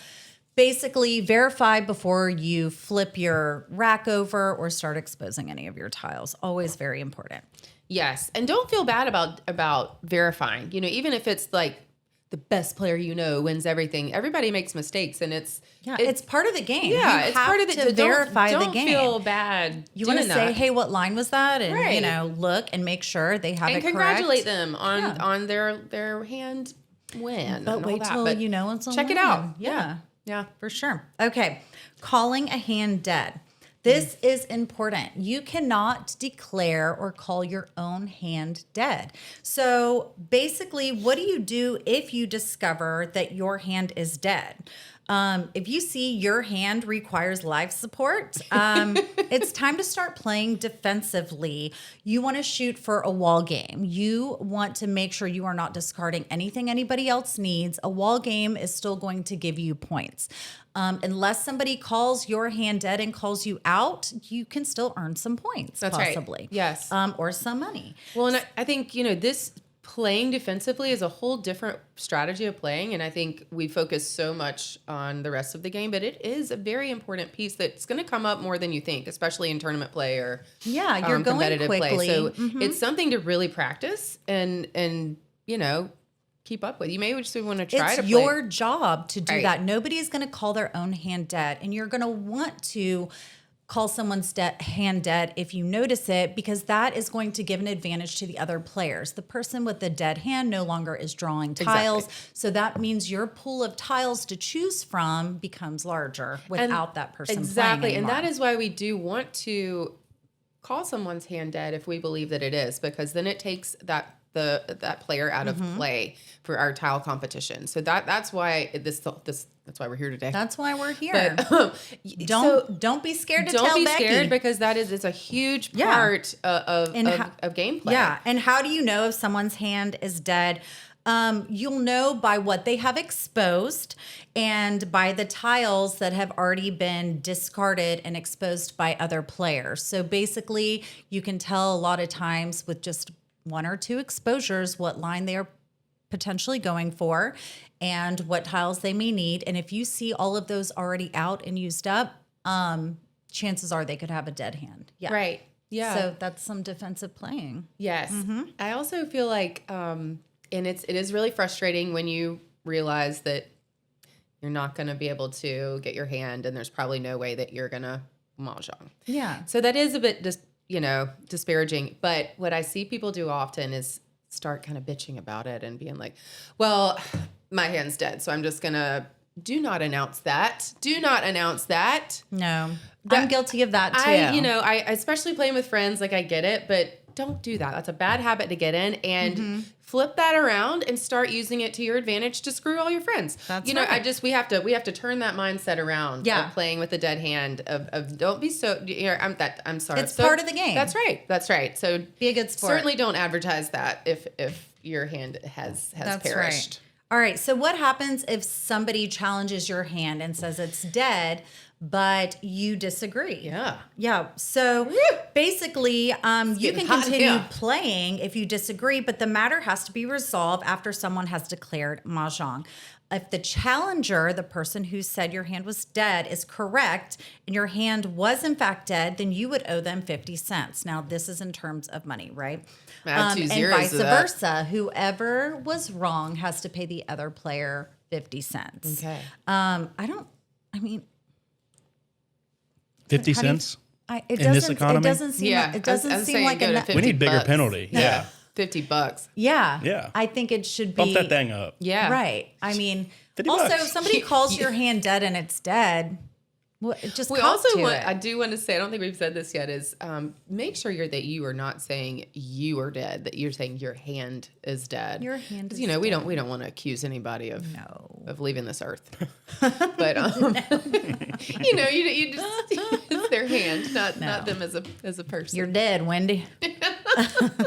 basically verify before you flip your rack over or start exposing any of your tiles. Always very important. Yes. And don't feel bad about verifying. You know, even if it's like the best player you know wins everything. Everybody makes mistakes, and it's part of the game. Yeah, You it's have part of it to verify the Don't game. feel bad. You want to doing say, that. hey, what line was that? And Right. you know, look and make sure they have And it congratulate correct. them on their hand win. But and all wait that. till But you know it's a check it line. out. Yeah, Yeah. for sure. Okay, calling a hand dead. This is important. You cannot declare or call your own hand dead. So basically, what do you do if you discover that your hand is dead? If you see your hand requires life support, it's time to start playing defensively. You want to shoot for a wall game. You want to make sure you are not discarding anything anybody else needs. A wall game is still going to give you points. Unless somebody calls your hand dead and calls you out, you can still earn some points, That's right. possibly. Yes. Or some money. Well, and I think, this playing defensively is a whole different strategy of playing. And I think we focus so much on the rest of the game, but it is a very important piece that's going to come up more than you think, especially in tournament play or Yeah, you're going competitive quickly. play. So it's something to really practice and keep up with. You may just want to try It's to play. your job to do Right. that. Nobody is going to call their own hand dead, and you're going to want to call someone's hand dead if you notice it, because that is going to give an advantage to the other players. The person with the dead hand no longer is drawing tiles, so that means your pool of tiles to choose from becomes larger without that person Exactly. playing And anymore. that is why we do want to call someone's hand dead if we believe that it is, because then it takes that player out of play for our tile competition. So that's why that's why we're here today. That's why we're here. But, Don't be scared to tell don't be Becky. scared, because it's a huge Yeah. part of gameplay. Yeah. And how do you know if someone's hand is dead? You'll know by what they have exposed and by the tiles that have already been discarded and exposed by other players. So basically, you can tell a lot of times with just one or two exposures what line they are potentially going for and what tiles they may need. And if you see all of those already out and used up, chances are they could have a dead hand. Yeah. Right. Yeah. So that's some defensive playing. Yes. I also feel like, and it is really frustrating when you realize that you're not going to be able to get your hand, and there's probably no way that you're going to mahjong. Yeah. So that is a bit disparaging. But what I see people do often is start kind of bitching about it and being like, well, my hand's dead, so I'm just going to do not announce that. Do not announce that. No, I'm guilty of that too. I especially playing with friends, like I get it, but don't do that. That's a bad habit to get in, and flip that around and start using it to your advantage to screw all your friends. That's right. We have to turn that mindset around. Yeah. Of playing with the dead hand of don't be so. I'm sorry. It's part of the game. That's right. That's right. So be a good sport. Certainly don't advertise that if your hand has That's perished. Right. All right. So what happens if somebody challenges your hand and says it's dead, but you disagree? Yeah. Yeah. So basically, you can continue playing if you disagree, but the matter has to be resolved after someone has declared Mahjong. If the challenger, the person who said your hand was dead, is correct and your hand was in fact dead, then you would owe them 50 cents. Now, this is in terms of money, right? Add 2 and zeros vice to that. versa. Whoever was wrong has to pay the other player 50 cents. Okay. 50 cents? It In this doesn't, economy? It doesn't seem, Yeah. it doesn't I was seem saying like go to enough. 50 We need bigger bucks. penalty. Yeah. $50. Yeah. Yeah. I think it should be. Bump that thing up. Yeah. Right. I mean, 50 also, bucks. if somebody calls your hand dead and it's dead, well, just We cop also to want, it. I do want to say, I don't think we've said this yet, is make sure that you are not saying you are dead, that you're saying your hand is dead. Your hand 'Cause, is we don't want to accuse anybody of No. of leaving this earth. But you just it's their hand, not them as a person. You're dead, Wendy.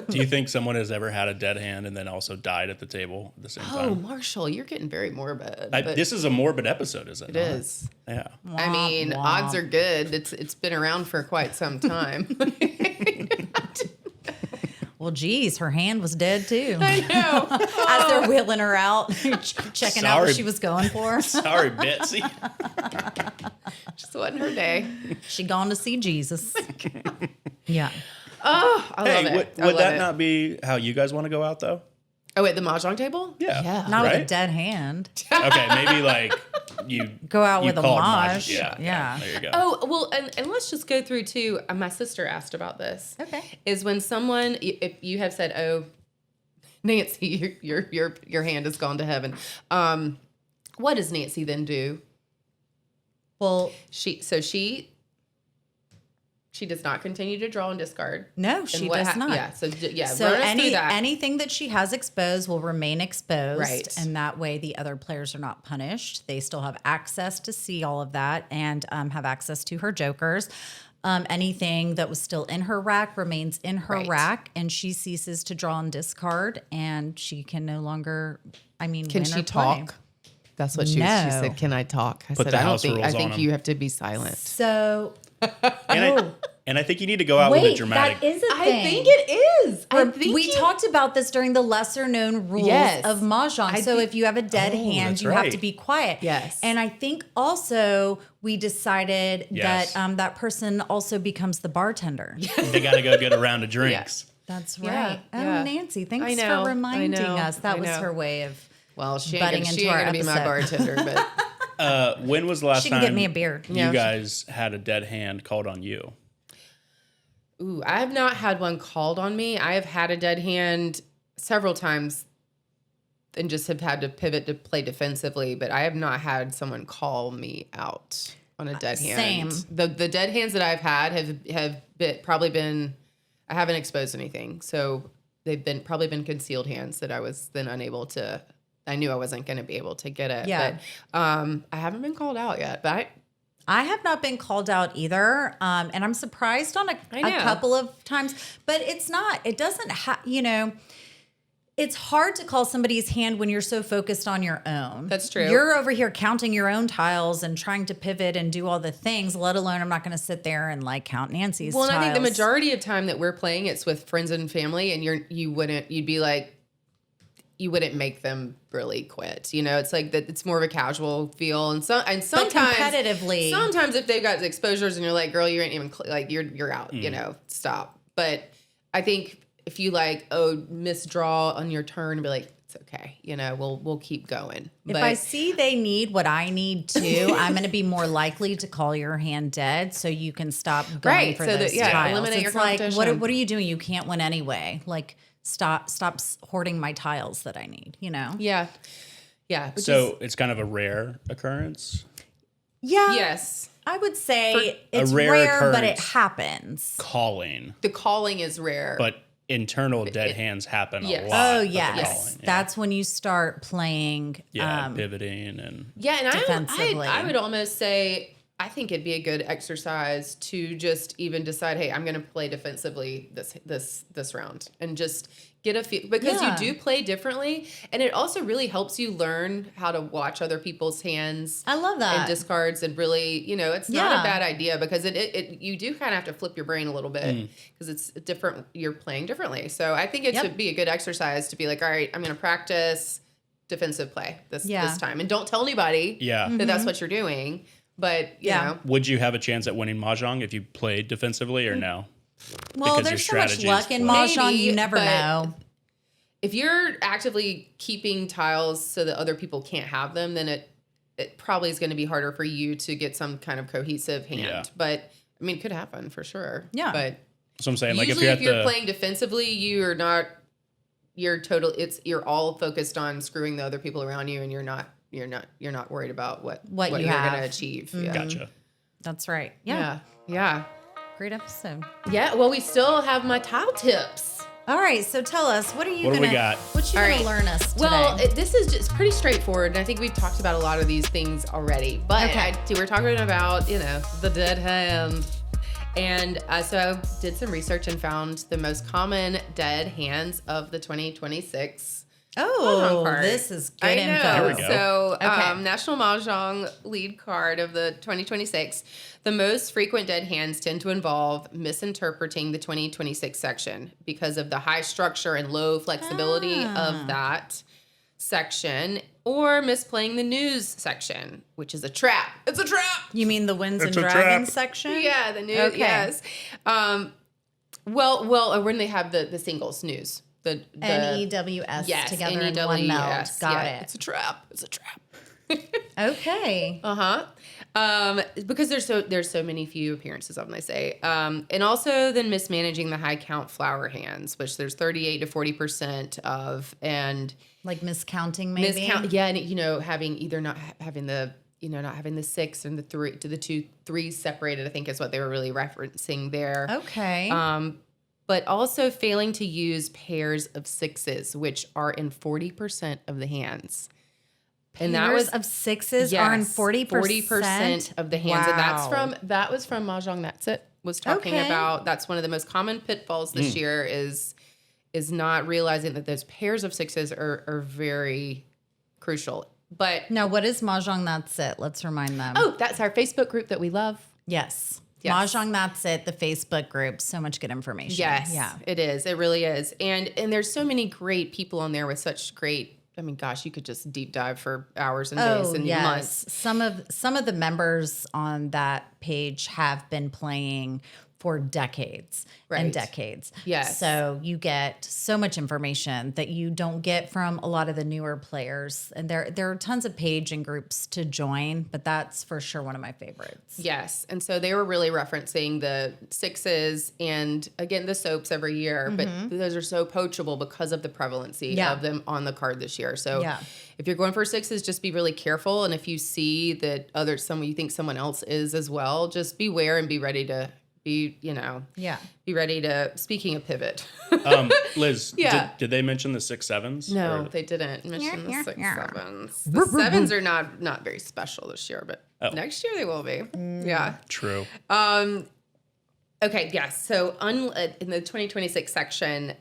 Do you think someone has ever had a dead hand and then also died at the table at the same Oh, time? Marshall, you're getting very morbid. This is a morbid episode, is it? It is. Yeah. I mean, Womp, odds womp. are good. It's been around for quite some time. Well, geez, her hand was dead too. I know. As they're wheeling her out, checking out what Sorry. she was going for. Sorry, Betsy. Just wasn't her day. She gone to see Jesus. Yeah. Oh, I love it. Would that not be how you guys want to go out, though? Oh, at the Mahjong table? Yeah. Yeah. Not with a Right? dead hand. Okay, maybe like you Go out you with a called mosh. Yeah. Yeah. There you go. Oh, well, and let's just go through too. My sister asked about this. Okay. Is when someone, if you have said, "Oh, Nancy, your hand has gone to heaven," what does Nancy then do? Well, She does not continue to draw and discard. no, she does not. Yeah. So So run us through that. anything that she has exposed will remain exposed. Right. And that way the other players are not punished. They still have access to see all of that and have access to her jokers. Anything that was still in her rack remains in her Right. rack, and she ceases to draw and discard, and she can no longer, Can win she or play. talk? That's what she No. said. Can I talk? I Put said the I don't house think. I rules think on 'em. you have to be silent. So And I think you need to go out with a dramatic. that is a I thing. think it is. I think We talked about this during the lesser known rules Yes. of Mahjong. So if you have a dead Oh, hand, that's you have right. to be quiet. Yes. And I think also we decided Yes. that that person also becomes the bartender. They got to go get a round of drinks. That's Yeah, right. Oh, yeah. Nancy, thanks I know, for I reminding know, us. That I was know. her way of. Well, she butting ain't into gonna our be my episode. bartender, but When was the last She time can get me a beer. you Yeah. guys had a dead hand called on you? ooh, I have not had one called on me. I have had a dead hand several times and just have had to pivot to play defensively, but I have not had someone call me out on a dead hand. Same. The dead hands that I've had have probably been I haven't exposed anything. So they've probably been concealed hands that I was then unable to I knew I wasn't going to be able to get it. Yeah. But I haven't been called out yet, but I have not been called out either. And I'm surprised on a know. couple of times, but it doesn't it's hard to call somebody's hand when you're so focused on your own. That's true. You're over here counting your own tiles and trying to pivot and do all the things, let alone I'm not going to sit there and like count Nancy's Well, and tiles. I think the majority of time that we're playing, it's with friends and family, and you wouldn't make them really quit. You know, it's like that. It's more of a casual feel, and sometimes competitively. Sometimes if they've got exposures, and you're like, "Girl, you ain't even you're out." Mm. You know, stop. But I think if you misdraw on your turn, and be like, "It's okay." You know, we'll keep going. If I see they need what I need too, I'm going to be more likely to call your hand dead so you can stop going Right, for so those that- yeah, tiles. eliminate your It's like, competition. what are you doing? You can't win anyway. Like, stops hoarding my tiles that I need, you know? Yeah. Yeah. So it's kind of a rare occurrence. Yeah. Yes. I would say a it's rare rare, but it occurrence. happens. Calling, The calling is rare. but internal dead hands happen yes. a lot. Oh, of the yes. calling, yeah. That's when you start playing. Pivoting and yeah, and defensively. I would almost say I think it'd be a good exercise to just even decide, hey, I'm going to play defensively this round, and just get a feel, because Yeah. you do play differently, and it also really helps you learn how to watch other people's hands. I love that. And discards, and really, it's not Yeah. a bad idea, because it you do kind of have to flip your brain a little bit, because it's different. You're playing differently, so I think it should be a good exercise to be like, all right, I'm going to practice defensive play this time, and don't tell anybody that that's what you're doing. But you know, would you have a chance at winning Mahjong if you played defensively or no? Well, Because there's so your much strategy luck is in flawed. Mahjong, Maybe, you never but- know. if you're actively keeping tiles so that other people can't have them, then it probably is going to be harder for you to get some kind of cohesive hand. Yeah. But I mean, it could happen for sure. Yeah. But So I'm saying, like, usually, if you're playing defensively, you're you're all focused on screwing the other people around you, and you're not worried about what you you're have. going to achieve. Yeah. gotcha. That's right. Yeah. Yeah. Great episode. Yeah. Well, we still have my tile tips. All right. So tell us, what are you What do gonna we got? What you All gonna right. learn us today? Well, this is just pretty straightforward, and I think we've talked about a lot of these things already. But Okay. we're talking about the dead hand, and so I did some research and found the most common dead hands of the 2026. Mahjong card. this is good I know. info. There we go. So, Okay. National Mahjong lead card of the 2026. The most frequent dead hands tend to involve misinterpreting the 2026 section because of the high structure and low flexibility of that section, or misplaying the news section, which is a trap. It's a trap. You mean the Winds It's and a Dragons trap. section? Yeah, the news. Okay. Yes. Well, when they have the singles news, the NEWS yes, together in one meld. NEWS. Got Yeah, it. It's a trap. It's a trap. Okay. Because there's so many few appearances of them, they say. And also then mismanaging the high count flower hands, which there's 38 to 40% of, and Like miscounting, maybe. miscount. Yeah, and having either not having the not having the 6 and the 3 to the 2 3 separated, I think is what they were really referencing there. Okay. But also failing to use pairs of 6s, which are in 40% of the hands. And that Pairs was of 6s are in 40%. 40% of the hands. Wow. And that was from Mahjong That's It was talking Okay. about. That's one of the most common pitfalls this year is not realizing that those pairs of 6s are very crucial. But Now, what is Mahjong That's It? Let's remind them. that's our Facebook group that we love. Yes. Yes. Mahjong That's It, the Facebook group. So much good information. Yes. Yeah. It is. It really is. And there's so many great people on there with such great, I mean, gosh, you could just deep dive for hours and days and months. Some of the members on that page have been playing for decades and Right. decades. Yes. So you get so much information that you don't get from a lot of the newer players. And there are tons of page and groups to join, but that's for sure one of my favorites. Yes. And so they were really referencing the 6s and, again, the soaps every year, but those are so poachable because of the prevalency Yeah. of them on the card this year. So Yeah. if you're going for 6s, just be really careful. And if you see that you think someone else is as well, just beware and be ready to be ready to, speaking of pivot. Liz, Yeah. did they mention the 6-7s? No, Or- they didn't mention the Yeah. 6-7s. The 7s are not very special this year, but next year they will be. Yeah. True. Okay, yes. So in the 2026 section,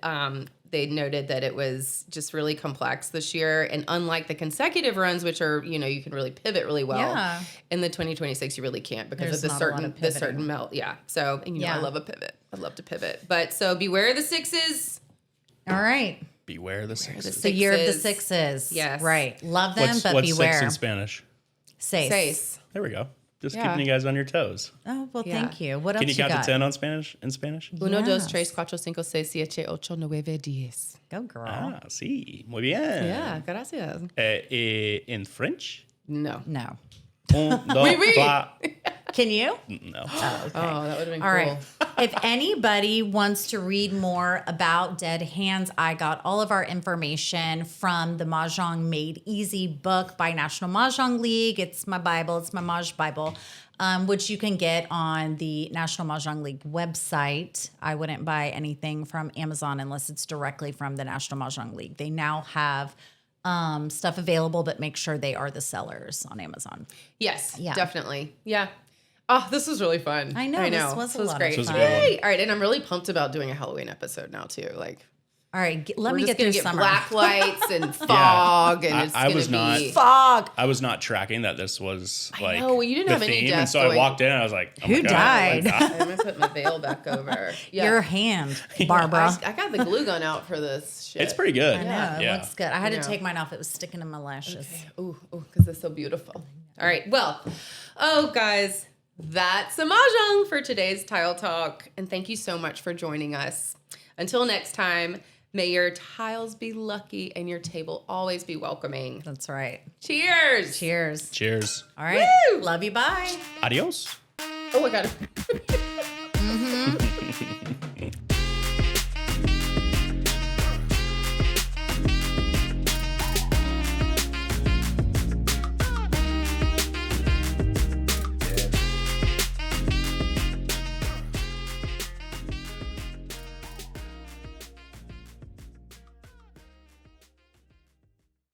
they noted that it was just really complex this year. And unlike the consecutive runs, which are, you can really pivot really well. Yeah. In the 2026, you really can't because There's of not a lot of the certain pivoting. melt. Yeah. So, and I Yeah. love a pivot. I love to pivot. But so beware the 6s. All right. Beware the 6s. The year of the Sixes. 6s. Yes. Right. Love them, What's but 6 beware. in Spanish? Seis. Seis. There we go. Just Yeah. keeping you guys on your toes. Oh, well, Yeah. thank you. What Can else you count got? to 10 on Spanish? In Spanish? 1, 2, Yes. 3, 4, 5, 6, 7, 8, 9, 10. Go, girl. Ah, sí. Muy bien. Yeah, gracias. In French? No. No. Un, dos, Oui, oui. trois. Can you? No. Oh, okay. Oh, that would have been All cool. right. If anybody wants to read more about Dead Hands, I got all of our information from the Mahjong Made Easy book by National Mahjong League. It's my Bible. It's my Maj Bible, which you can get on the National Mahjong League website. I wouldn't buy anything from Amazon unless it's directly from the National Mahjong League. They now have stuff available, but make sure they are the sellers on Amazon. Yes, Yeah. definitely. Yeah. Oh, this was really fun. I know, this was a lot of great. This was a good one. Yay! All right, and I'm really pumped about doing a Halloween episode now too. Like, All right, let we're me just get through gonna get summer. black lights and fog, and it's I gonna was not- be. Fog. I was not tracking that this was like know, well, you didn't the have any theme, and death so I going. walked in and I was like, oh Who my God, died? like, I'm gonna put my veil back over. Yeah. Your hand, Barbara. I got the glue gun out for this shit. it's pretty good. I know, Yeah. it looks good. I had I to know. take mine off. It was sticking to my lashes. Ooh, because it's so beautiful. All right. Well, guys, that's a mahjong for today's Tile Talk. And thank you so much for joining us. Until next time, may your tiles be lucky and your table always be welcoming. That's right. Cheers. Cheers. Cheers. All right. Woo! Love you. Bye. Adios. Oh, I got it.